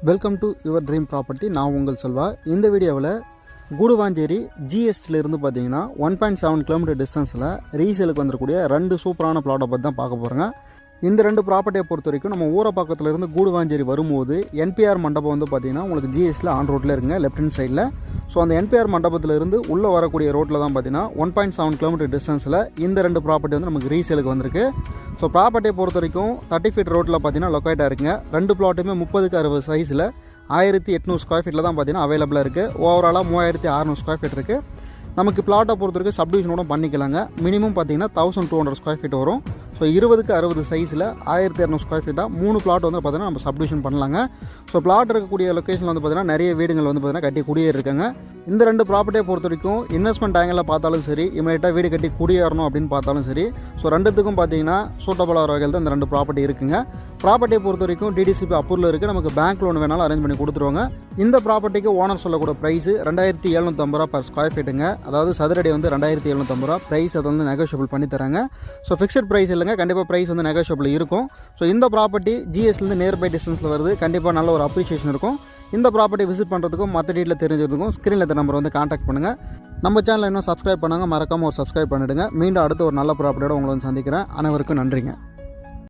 Welcome to your dream property. நான் உங்கள் செல்வா. இந்த வீடியோவில் கூடுவாஞ்சேரி ஜிஎஸ்டியிலிருந்து பார்த்தீங்கன்னா 1.7 கிலோமீட்டர் டிஸ்டன்ஸில் ரீசேலுக்கு வந்துடக்கூடிய ரெண்டு சூப்பரான ப்ளாட்டை பற்றி தான் பார்க்க போகிறேங்க. இந்த ரெண்டு ப்ராப்பர்ட்டியை பொறுத்த வரைக்கும் நம்ம ஊரை பக்கத்துலேருந்து கூடுவாஞ்சேரி வரும்போது என்பிஆர் மண்டபம் வந்து பார்த்திங்கன்னா உங்களுக்கு ஜிஎஸ்டியில் ஆன் ரோட்டில் இருக்குங்க, லெஃப்ட் ஹேண்ட் சைடில். ஸோ அந்த என்பிஆர் மண்டபத்திலிருந்து உள்ளே வரக்கூடிய ரோட்டில் தான் பார்த்தீங்கன்னா 1.7 கிலோமீட்டர் டிஸ்டன்ஸில் இந்த ரெண்டு ப்ராப்பர்ட்டி வந்து நமக்கு ரீசேலுக்கு வந்திருக்கு. ஸோ ப்ராப்பர்ட்டியை பொறுத்த வரைக்கும் 30 ஃபீட் ரோட்டில் பார்த்தீங்கன்னா லொக்கேட்டாக இருக்குங்க. ரெண்டு ப்ளாட்டுமே 30x60 சைஸில் 1800 ஸ்கொயர் ஃபீட்டில் தான் பார்த்தீங்கன்னா அவைலபிளாக இருக்குது. ஓவராலாக 3600 ஸ்கொயர் ஃபீட் இருக்குது. நமக்கு பிளாட்டை பொறுத்த வரைக்கும் சப்டிவிஷனோட பண்ணிக்கலாங்க. மினிமம் பார்த்தீங்கன்னா 1200 ஸ்கொயர் ஃபீட் வரும். ஸோ 20x60 சைஸில் 1200 ஸ்கொயர் ஃபீட்டாக 3 பிளாட் வந்து பார்த்தீங்கன்னா நம்ம சப்டிவிஷன் பண்ணலாங்க. ஸோ பிளாட் இருக்கக்கூடிய லொக்கேஷனில் வந்து பார்த்தீங்கன்னா நிறைய வீடுகள் வந்து பார்த்தீங்கன்னா கட்டி குடியேறிருக்காங்க. இந்த ரெண்டு ப்ராப்பர்ட்டியை பொறுத்த வரைக்கும் இன்வெஸ்ட்மெண்ட் ஆங்கிளில் பார்த்தாலும் சரி, இமீடியட்டாக வீடு கட்டி குடியேறணும் அப்படின்னு பார்த்தாலும் சரி, ஸோ ரெண்டுத்துக்கும் பார்த்தீங்கன்னா சூட்டபுளாக வகையில் தான் இந்த ரெண்டு ப்ராப்பர்ட்டி இருக்குங்க. ப்ராப்பர்ட்டியை பொறுத்த வரைக்கும் டிடிசிபி அப்ரூவல் இருக்குது. நமக்கு பேங்க் லோன் வேணாலும் அரேஞ்ச் பண்ணி கொடுத்துருவாங்க. இந்த ப்ராப்பர்ட்டிக்கு ஓனர் சொல்லக்கூடிய ப்ரைஸ் 2750 ரூபா பர் ஸ்கொயர் ஃபீட்டுங்க. அதாவது சதுரடி வந்து 2750 ரூபா. ப்ரைஸ் அதை வந்து நெகோஷியபிள் பண்ணி தராங்க. ஸோ ஃபிக்ஸட் ப்ரைஸ் இல்லைங்க, கண்டிப்பாக ப்ரைஸ் வந்து நெகோஷியபிள் இருக்கும். ஸோ இந்த ப்ராப்பர்ட்டி ஜிஎஸ்லேருந்து நியர்பை டிஸ்டன்ஸில் வருது. கண்டிப்பாக நல்ல ஒரு அப்ரிஷியேஷன் இருக்கும். இந்த ப்ராப்பர்ட்டி விசிட் பண்ணுறதுக்கும் மற்ற டீட்டில் தெரிஞ்சதுக்கும் ஸ்க்ரீனில் இந்த நம்பர் வந்து கான்டாக்ட் பண்ணுங்கள். நம்ம சேனலில் இன்னும் சப்ஸ்கிரைப் பண்ணாங்க, மறக்காமல் ஒரு சப்ஸ்கிரைப் பண்ணிவிடுங்க. மீண்டும் அடுத்து ஒரு நல்ல ப்ராப்பர்ட்டியோட உங்களை வந்து சந்திக்கிறேன். அனைவருக்கும் நன்றிங்க.